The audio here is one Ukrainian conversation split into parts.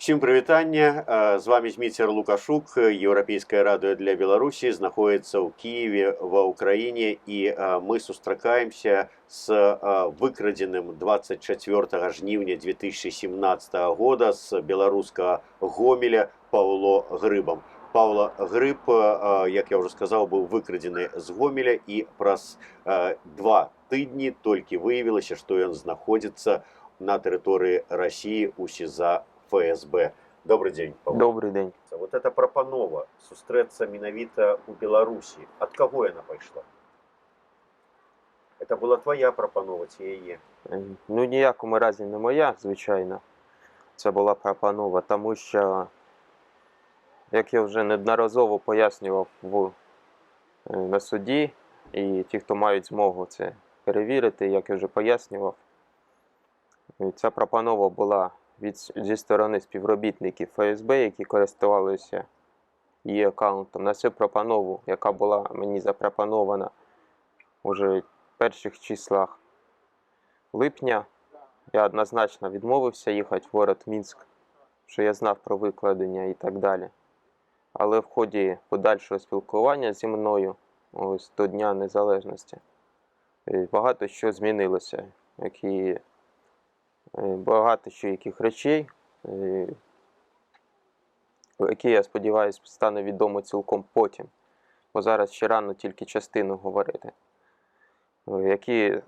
Всім прывітанне, з вами Зміцер Лукашук, Еўрапейскае радыё для Беларусі знаходіцца ў Кіеве ва ўкраіне, і мы сустракаемся з выкрадзеным 24 жніўня 2017 года з беларускага Гомеля Паўло Грыбам. Паўла Грыб, як я ўжо сказаў, быў выкрадзены з Гомеля, і праз 2 тыдні толькі выявілася, што ён знаходзіцца на тэрыторыі Расіі ў СІЗА ФСБ. Добрый день, Павел. Добрый день. Вот эта прапанова сустрэцца менавіта ў Беларусі. Ад каго яна пайшла? Это була твоя прапанова ці яе? Ну, ніякому разі не моя, звичайно. Це була пропанова, тому що, як я вже неодноразово пояснював на суді, і ті, хто мають змогу це перевірити, як я вже пояснював, ця пропанова була зі сторони співробітників ФСБ, які користувалися її аккаунтом. На цю пропанову, яка була мені запропонована уже в перших числах липня, я однозначно відмовився їхати в город Мінськ, що я знав про викладення і так далі. Але в ході подальшого спілкування зі мною, ось до Дня Незалежності, багато що змінилося, багато що яких речей, які, я сподіваюся, стане відомо цілком потім, бо зараз ще рано тільки частину говорити, які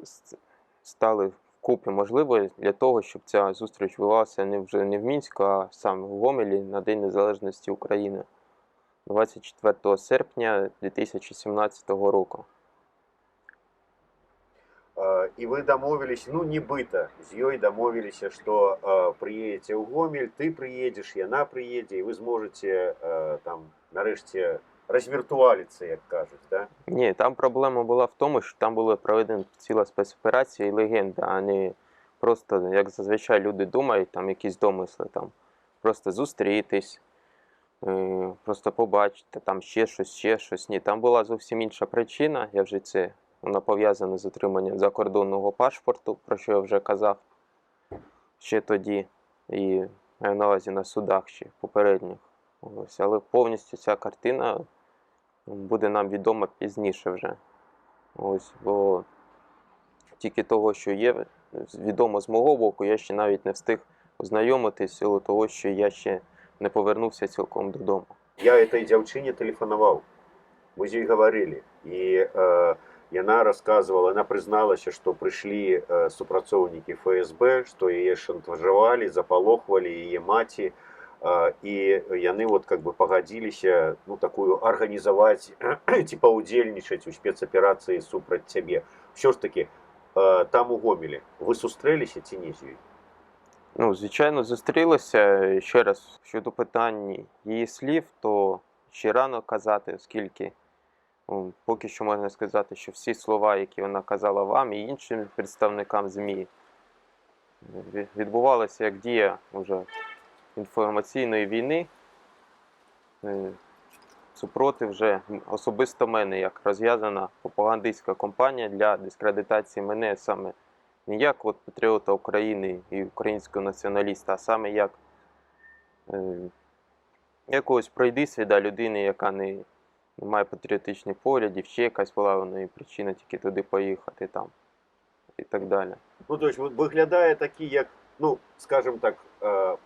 стали вкупі можливі для того, щоб ця зустріч відбувалася вже не в Мінську, а саме в Гомелі на День Незалежності України 24 серпня 2017 року. І ви домовились, ну нібыта, з ёй домовились, що приедете в Гомель, ты приедешь, яна приедет, і ви зможете там нарешті розвіртуалитися, як кажуть, да? Ні, там проблема була в тому, що там була проведена ціла спецоперація і легенда, а не просто, як зазвичай люди думають, там якісь домисли, там просто зустрітись, просто побачити, там ще щось. Ні, там була зовсім інша причина, вона пов'язана з отриманням закордонного паспорту, про що я вже казав ще тоді, і маю на увазі на судах ще попередніх. Ось, але повністю ця картина буде нам відома пізніше вже. Ось, бо тільки того, що є відомо з мого боку, я ще навіть не встиг ознайомитись в силу того, що я ще не повернувся цілком додому. Я этой дзяўчыне тэлефанаваў, мы з ёй говорили, і яна рассказывала, она прызналася, што прыйшлі супрацоўнікі ФСБ, што яе шантажавалі, запалохвалі яе маці, і яны вот как бы пагадзіліся, ну, такую арганізаваць ці паўдзельнічаць у спецаперацыі супраць цябе. Все ж таки, там у Гомелі ви сустрэліся ці не з ёй? Ну, звичайно, зустрілися. Ще раз, щодо питань її слів, то ще рано казати, оскільки поки що можна сказати, що всі слова, які вона казала вам і іншим представникам ЗМІ, відбувалися як дія вже інформаційної війни супроти вже особисто мене, як розв'язана пропагандистська кампанія для дискредитації мене саме не як от патріота України і українського націоналіста, а саме як якогось пройдисвіда людини, яка не має патріотичних поглядів, ще якась була у неї причина тільки туди поїхати там і так далі. Ну, то есть, виглядає такий, як, ну, скажем так,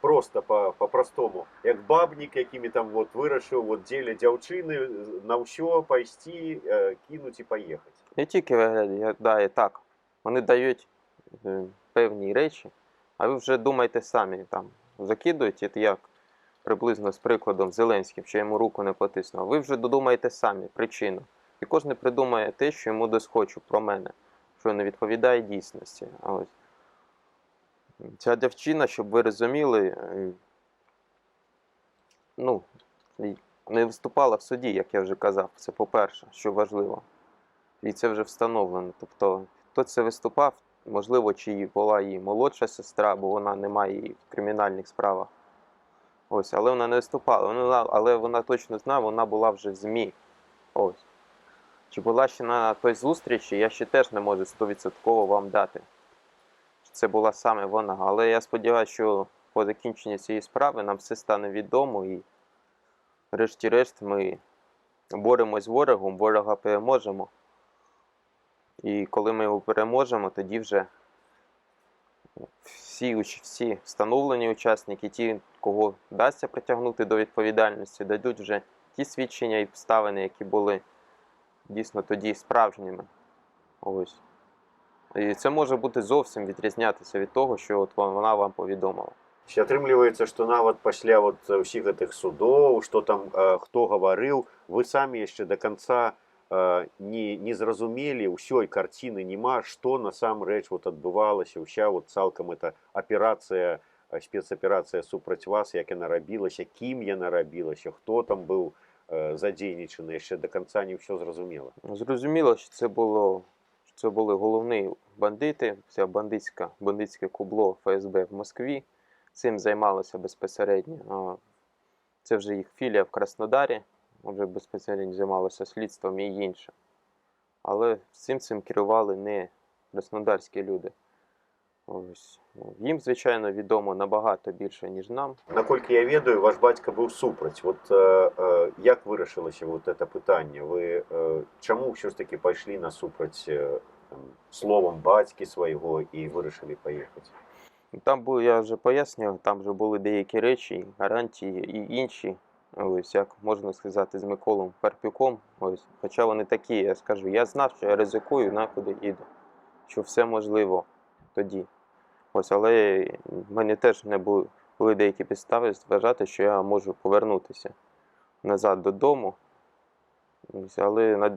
просто по-простому, як бабник, якими там вот вирішив от дзеля дзяўчыны на ўсё пайсці, кинуть і поїхати. Не тільки виглядає так. Вони дають певні речі, а ви вже думаєте самі, там, закидуєте, як приблизно з прикладом Зеленським, що йому руку не потиснув. Ви вже додумаєте самі причину. І кожен придумає те, що йому доскочу про мене, що не відповідає дійсності. А ось ця дівчина, щоб ви розуміли, ну, не виступала в суді, як я вже казав. Це по-перше, що важливо. І це вже встановлено. Тобто, хто це виступав, можливо, чи була її молодша сестра, бо вона не має її в кримінальних справах. Ось, але вона не виступала, але вона точно знає, вона була вже в ЗМІ. Ось. Чи була ще на той зустрічі, я ще теж не можу 100% вам дати. Це була саме вона. Але я сподіваюся, що по закінченні цієї справи нам все стане відомо і врешті-решт ми боремось з ворогом, ворога переможемо. І коли ми його переможемо, тоді вже всі встановлені учасники, ті, кого вдасться притягнути до відповідальності, дадуть вже ті свідчення і обставини, які були дійсно тоді справжніми. Ось. І це може бути зовсім відрізнятися від того, що от вона вам повідомила. Атрымліваецца, што нават пасля ўсіх гэтых судоў, што там хто гаварыў, вы самі яшчэ да канца не зразумелі, ўсёй карціны няма, што насамрэч адбывалася, ўся цалкам эта аперацыя, спецаперацыя супраць вас, як яна рабілася, кім яна рабілася, хто там быў задзейнічаны, яшчэ да канца не ўсё зразумела. Зрозуміло, що це були головні бандити, це бандитське кубло ФСБ в Москві. Цим займалося безпосередньо. Це вже їх філія в Краснодарі, вже безпосередньо займалося слідством і інше. Але цим керували не краснодарські люди. Ось. Їм, звичайно, відомо набагато більше, ніж нам. Наколькі я ведаю, ваш бацька быў супраць. Як вырашылася гэта пытанне? Вы чаму ўсё ж таки пайшлі насупраць словам бацькі свайго і вырашылі паехаць? Там були, я вже пояснював, там вже були деякі речі, гарантії і інші, ось, як можна сказати, з Миколом Карпюком. Ось, хоча вони такі, я скажу, я знав, що я ризикую, на куди їду, що все можливо тоді. Ось, але в мене теж не були деякі підстави вважати, що я можу повернутися назад додому. Ось, але,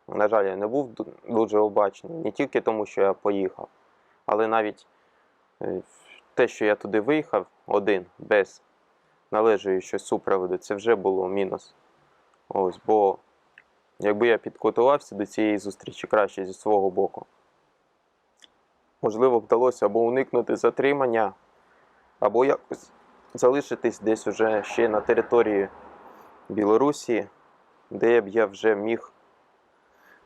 на жаль, я не був дуже обачний, не тільки тому, що я поїхав, але навіть те, що я туди виїхав один, без належуючого супроводу, це вже було мінус. Ось, бо якби я підготувався до цієї зустрічі краще зі свого боку, можливо, вдалося або уникнути затримання, або якось залишитись десь уже ще на території Білорусі, де б я вже міг,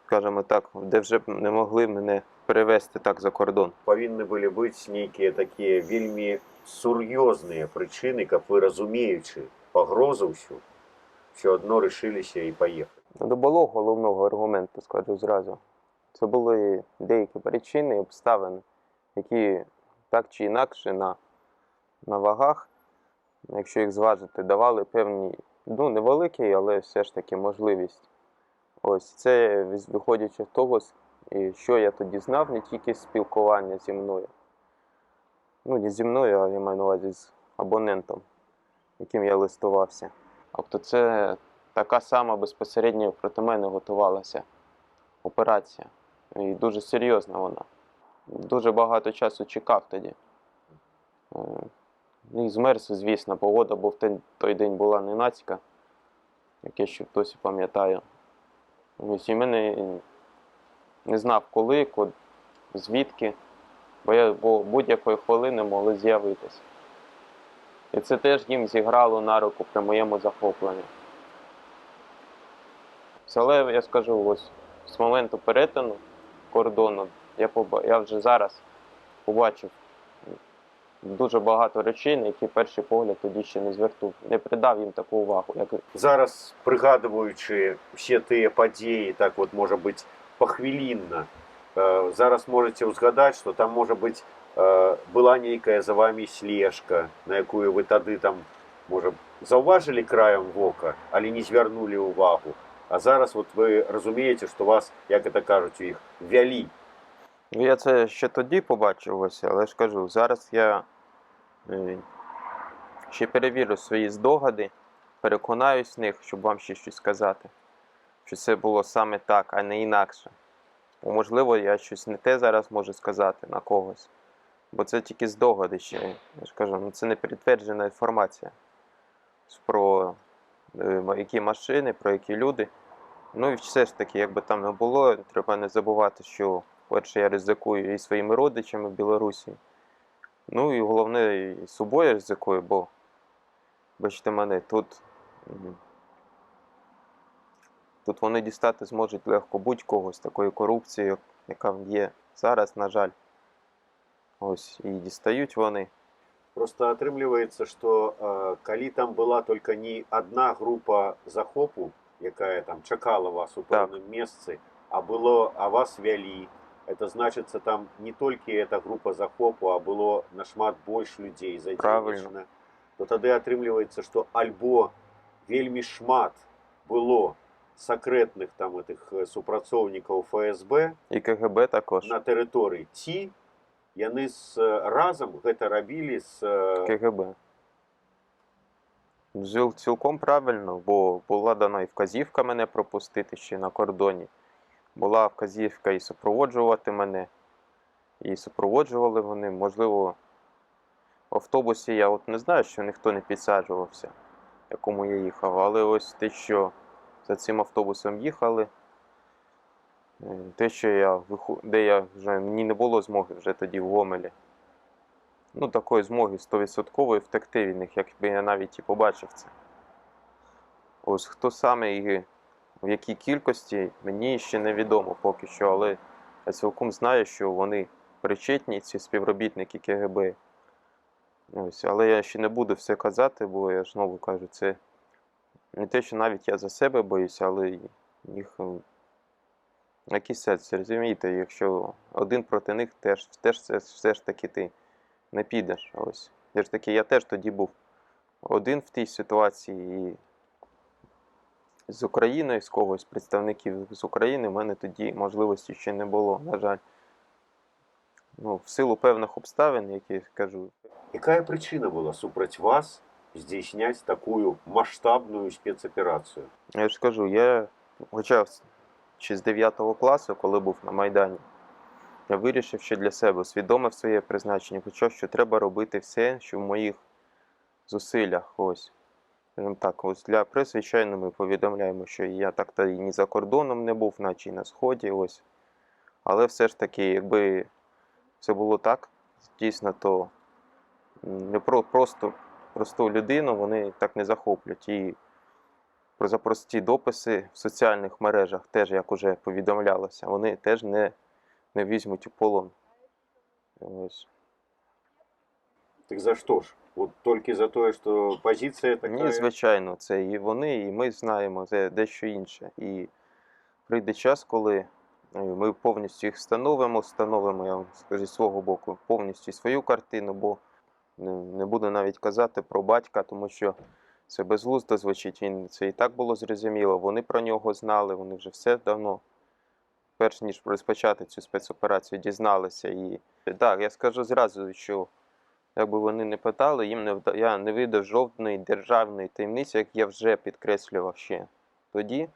скажімо так, де вже б не могли мене перевезти так за кордон. Павінны былі быць нейкія такія вельмі сур'ёзныя прычыны, каб вы, разумеючы пагрозу ўсё адно рашыліся і паехалі. Не було головного аргументу, скажу зразу. Це були деякі причини, обставини, які так чи інакше на вагах, якщо їх зважити, давали певні, невеликі, але все ж таки можливість. Ось це виходячи з того, що я тоді знав, не тільки спілкування зі мною. Не зі мною, а я маю на увазі з абонентом, яким я листувався. Тобто це така сама безпосередньо проти мене готувалася операція. І дуже серйозна вона. Дуже багато часу чекав тоді. І змерз, звісно, погода, бо в той день була ненацька, як я ще досі пам'ятаю. І мене не знав коли, звідки, бо будь-якої хвилини могли з'явитися. І це теж їм зіграло на руку при моєму захопленні. Але я скажу, ось з моменту перетину кордону я вже зараз побачив дуже багато речей, на які перший погляд тоді ще не придав їм таку увагу. Зараз, пригадуючи всі ті події, так може бути пахвілінна, зараз можете ўзгадаць, што там, можа быць, была нейкая за вами слежка, на якую вы тады там, можа, заўважылі краем вока, але не звярнулі ўвагу. А зараз вы разумееце, што вас, як гэта кажуць у іх, вялі. Я це ще тоді побачив, ось, але ж кажу, зараз я ще перевірю свої здогади, переконаюсь в них, щоб вам ще щось сказати, що це було саме так, а не інакше. Можливо, я щось не те зараз можу сказати на когось, бо це тільки здогади ще. Я ж кажу, це не підтверджена інформація про які машини, про які люди. І все ж таки, як би там не було, треба не забувати, що, перше, я ризикую і своїми родичами в Білорусі. І головне, і собою ризикую, бо, бачите мене, тут вони дістати зможуть легко будь-кого з такою корупцією, яка є зараз, на жаль. Ось, і дістають вони. Просто атрымліваецца, што калі там была только не одна група захопу, якая там чакала вас у Так. пэўным месцы, а вас вялі. Это значыцца, там не толькі эта група захопу, а было нашмат больш людзей задзейнічана. То тады атрымліваецца, што альбо вельмі шмат было сакрэтных там этих супрацоўнікаў ФСБ І КГБ також. на тэрыторыі, ці яны разам гэта рабілі з КГБ. Цілком правильно, бо була дана і вказівка мене пропустити ще на кордоні. Була вказівка і супроводжувати мене. І супроводжували вони, можливо, в автобусі я от не знаю, що ніхто не підсаджувався, в якому я їхав. Але ось те, що за цим автобусом їхали, те, що мені не було змоги вже тоді в Гомелі. Ну, такої змоги 100% втекти від них, якби я навіть і побачив це. Ось хто саме і в якій кількості, мені ще невідомо поки що, але я цілком знаю, що вони причетні, ці співробітники КГБ. Ось, але я ще не буду все казати, бо я знову кажу, це не те, що навіть я за себе боюся, але їх якийсь сенс, розумієте, якщо один проти них, теж все ж таки ти не підеш. Ось. Я теж тоді був один в тій ситуації, і з Україною, з когось, представників з України, в мене тоді можливості ще не було, на жаль. Ну, в силу певних обставин, які кажу. Якая причина была супраць вас здійснять такую масштабную спецоперацию? Я ж кажу, я почав ще з 9 класу, коли був на Майдані. Я вирішив, що для себе усвідомив своє призначення, почав, що треба робити все, що в моїх зусиллях. Ось. Так, ось для преси, звичайно, ми повідомляємо, що я так-то і ні за кордоном не був, наче і на Сході. Ось. Але все ж таки, якби це було так, дійсно, то не просту людину вони так не захоплять. І за прості дописи в соціальних мережах, теж, як уже повідомлялося, вони теж не візьмуть у полон. Ось. Так за що ж? От тільки за те, що позиція така? Ні, звичайно, це і вони, і ми знаємо, це дещо інше. І прийде час, коли ми повністю їх встановимо, я вам скажу, з свого боку, повністю свою картину, бо не буду навіть казати про батька, тому що це безглуздо звучить, це і так було зрозуміло, вони про нього знали, вони вже все давно, перш ніж розпочати цю спецоперацію, дізналися. І так, я скажу зразу, що якби вони не питали, я не видав жодної державної таємниці, як я вже підкреслював ще тоді,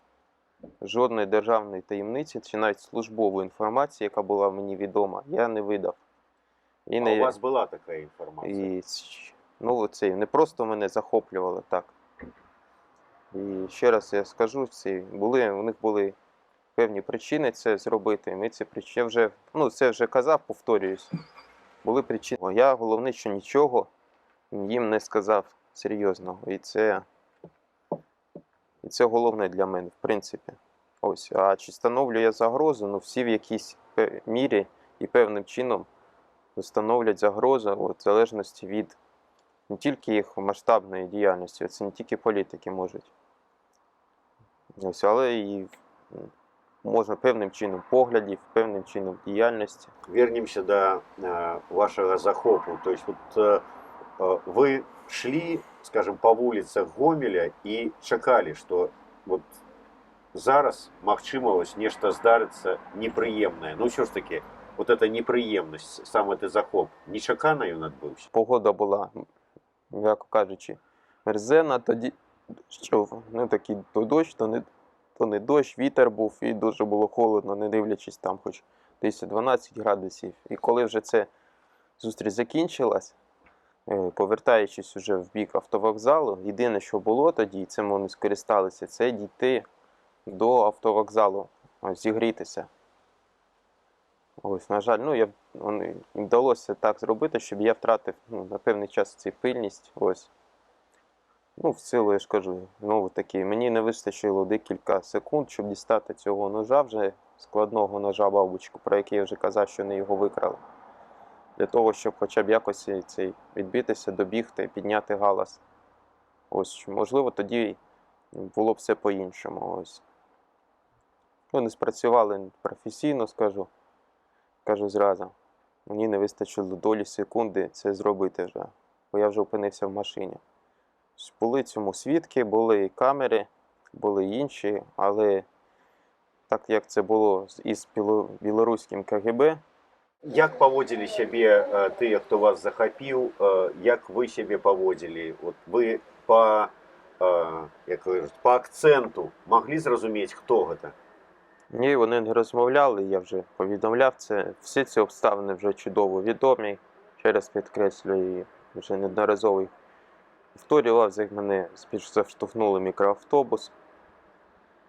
жодної державної таємниці, чи навіть службової інформації, яка була мені відома, я не видав. І у вас була така інформація? І, ну, це не просто мене захоплювало так. І ще раз я скажу, у них були певні причини це зробити. Ми ці причини це вже казав, повторююсь. Були причини. Я головне, що нічого їм не сказав серйозного. І це головне для мене, в принципі. Ось. А чи становлю я загрозу? Ну, всі в якійсь мірі і певним чином становлять загрозу, в залежності від не тільки їх масштабної діяльності, це не тільки політики можуть. Ось, але і можна певним чином поглядів, певним чином діяльності. Вернемся до вашего захопу. То есть вот вы шли, скажем, по вулицях Гомеля и чакали, что вот зараз, магчыма, ось нешта здарыцца непрыемнае. Ну, ўсё ж таки, вот эта непрыемнасць, сам гэты захоп, нечакана ён адбыўся? Погода була, м'яко кажучи, мерзенна, тоді, що такий то дощ, то не дощ, вітер був, і дуже було холодно, не дивлячись там хоч 10-12 градусів. І коли вже ця зустріч закінчилась, повертаючись уже в бік автовокзалу, єдине, що було тоді, і цим вони скористалися, це дійти до автовокзалу, зігрітися. Ось, на жаль, їм вдалося так зробити, щоб я втратив на певний час цю пильність. Ось. В силу, я ж кажу, знову таки, мені не вистачило декілька секунд, щоб дістати цього ножа, вже складного ножа бабочку, про який я вже казав, що не його викрали. для того, щоб хоча б якось цей відбитися, добігти, підняти галас. Ось, можливо, тоді було б все по-іншому. Ось. Ну, не спрацювали професійно, кажу зразу. Мені не вистачило долі секунди це зробити вже, бо я вже опинився в машині. Були цьому свідки, були і камери, були й інші, але так як це було із білоруським КГБ, Як поводили себе ті, хто вас захопив, як ви себе поводили? От ви як кажуть, по акценту могли зрозуміти, хто це? ні, вони не розмовляли, я вже повідомляв це. Всі ці обставини вже чудово відомі, ще раз підкреслюю, і вже неодноразово їх повторював, як мене заштовхнули мікроавтобус.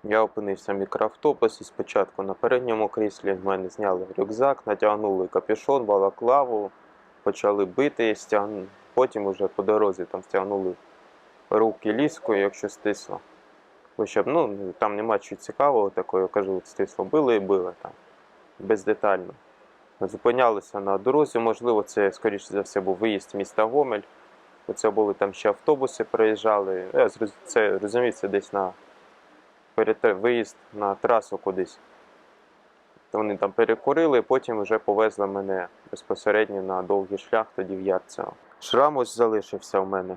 Я опинився в мікроавтобусі, спочатку на передньому кріслі, в мене зняли рюкзак, натягнули капюшон, балаклаву, почали бити, потім уже по дорозі там стягнули руки ліскою, якщо стисло. Хоча б, ну, там нема чого цікавого такого, я кажу, стисло били і били там, бездетально. Зупинялися на дорозі, можливо, це, скоріше за все, був виїзд з міста Гомель. Оце були там ще автобуси проїжджали. Це, розуміється, десь на виїзд на трасу кудись. То вони там перекурили, потім вже повезли мене безпосередньо на довгий шлях тоді в Ярцево. Шрам ось залишився в мене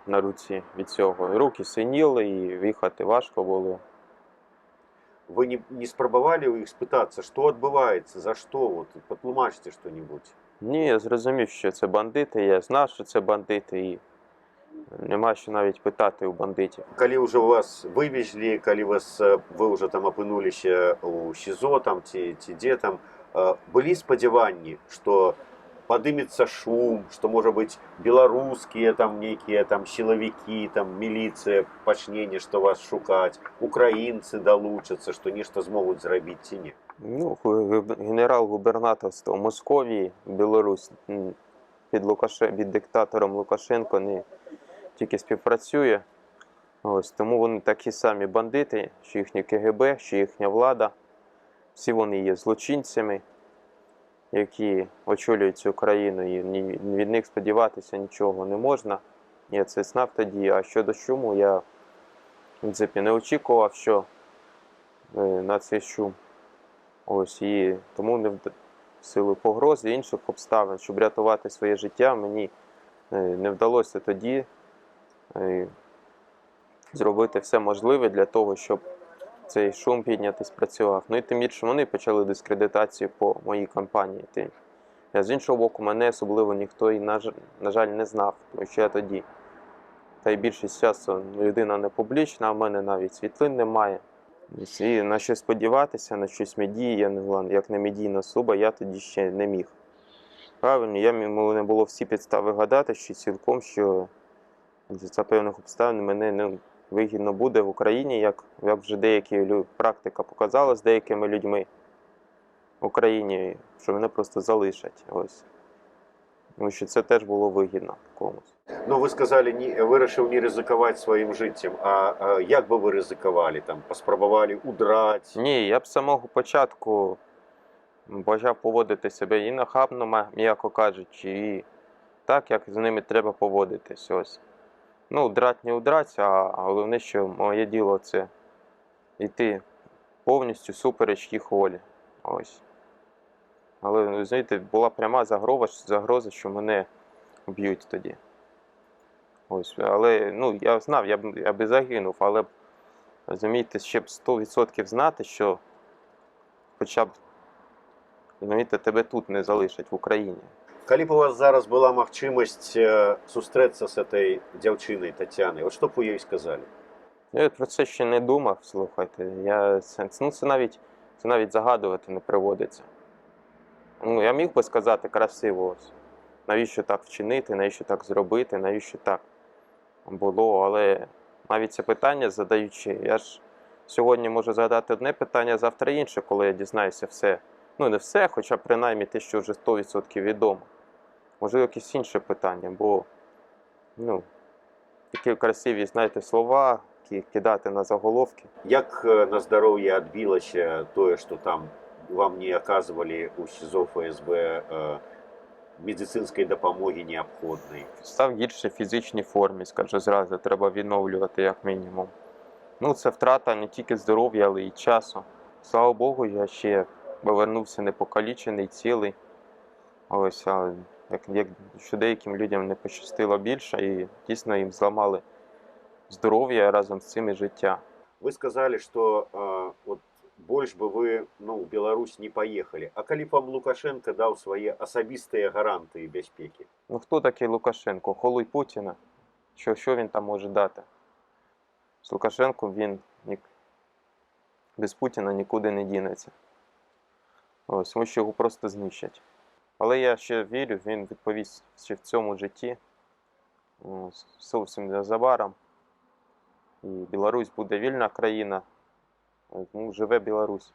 на руці від цього. Руки синіли і їхати важко було. Ви не спробували у них спитатися, що відбувається, за що? От, потлумачте що-небудь. Ні, я зрозумів, що це бандити, я знав, що це бандити, і нема що навіть питати у бандитів. Коли вже вас вивезли, коли ви вже там опинулися у СІЗО, там, ці де там, були сподівання, що подымется шум, что, может быть, белорусские там некие там силовики, там милиция почне нешта вас шукать, украинцы долучатся, что нешта змогут зрабіць ці не. Ну, генерал-губернаторство Московії, Білорусь під диктатором Лукашенко не тільки співпрацює. Ось, тому вони такі самі бандити, що їхнє КГБ, що їхня влада. Всі вони є злочинцями, які очолюють цю країну, і від них сподіватися нічого не можна. Я це знав тоді, а щодо шуму, я, в принципі, не очікував, що на цей шум. Ось, і тому в силу погроз і інших обставин, щоб рятувати своє життя, мені не вдалося тоді зробити все можливе для того, щоб цей шум піднятий спрацював. Ну і тим більше вони почали дискредитацію по моїй кампанії. З іншого боку, мене особливо ніхто і, на жаль, не знав, тому що я тоді. Та й більшість часу людина не публічна, а в мене навіть світлин немає. І на щось сподіватися, на щось медії, як не медійна особа, я тоді ще не міг. Правильно, мене було всі підстави гадати, що цілком, що за певних обставин мене не вигідно буде в Україні, як вже практика показала з деякими людьми в Україні, що мене просто залишать. Ось. Тому що це теж було вигідно комусь. Ну, ви сказали, вирішив не ризикувати своїм життям. А як би ви ризикували? Там, поспробували удрати? Ні, я б з самого початку почав поводити себе і нахабно, м'яко кажучи, і так, як з ними треба поводитись. Ось. Ну, драть не удрать, а головне, що моє діло – це йти повністю супереч їх волі. Ось. Але, знаєте, була пряма загроза, що мене вб'ють тоді. Ось. Але, ну, я знав, я би загинув, але, розумієте, ще б 100% знати, що хоча б, розумієте, тебе тут не залишать в Україні. Коли б у вас зараз була можливість зустрітися з цією дівчиною Тетяною, от що б ви їй сказали? Я про це ще не думав, слухайте. Це навіть загадувати не приводиться. Ну, я міг би сказати красиво, ось, навіщо так вчинити, навіщо так зробити, навіщо так було, але навіть це питання задаючи, я ж сьогодні можу задати одне питання, завтра інше, коли я дізнаюся все. Ну, не все, хоча принаймні те, що вже 100% відомо. Можливо, якісь інші питання, бо, ну, такі красиві, знаєте, слова, кидати на заголовки. Як на здоров'я відбилося те, що там вам не оказували у СІЗО ФСБ медицинської допомоги необхідної? Став гірше в фізичній формі, скажу зразу, треба відновлювати як мінімум. Ну, це втрата не тільки здоров'я, але й часу. Слава Богу, я ще повернувся непокалічений, цілий. Ось, а що деяким людям не пощастило більше, і дійсно їм зламали здоров'я разом з цим і життя. Ви сказали, що от больш би ви в Беларусь не поїхали. А коли б вам Лукашенко дав свої особисті гарантії безпеки? Ну хто такий Лукашенко? Холуй Путіна. Що він там може дати? З Лукашенком він без Путіна нікуди не дінеться. Ось, тому що його просто знищать. Але я ще вірю, він відповість ще в цьому житті. Зовсім незабаром. І Білорусь буде вільна країна. Ну, живе Білорусь.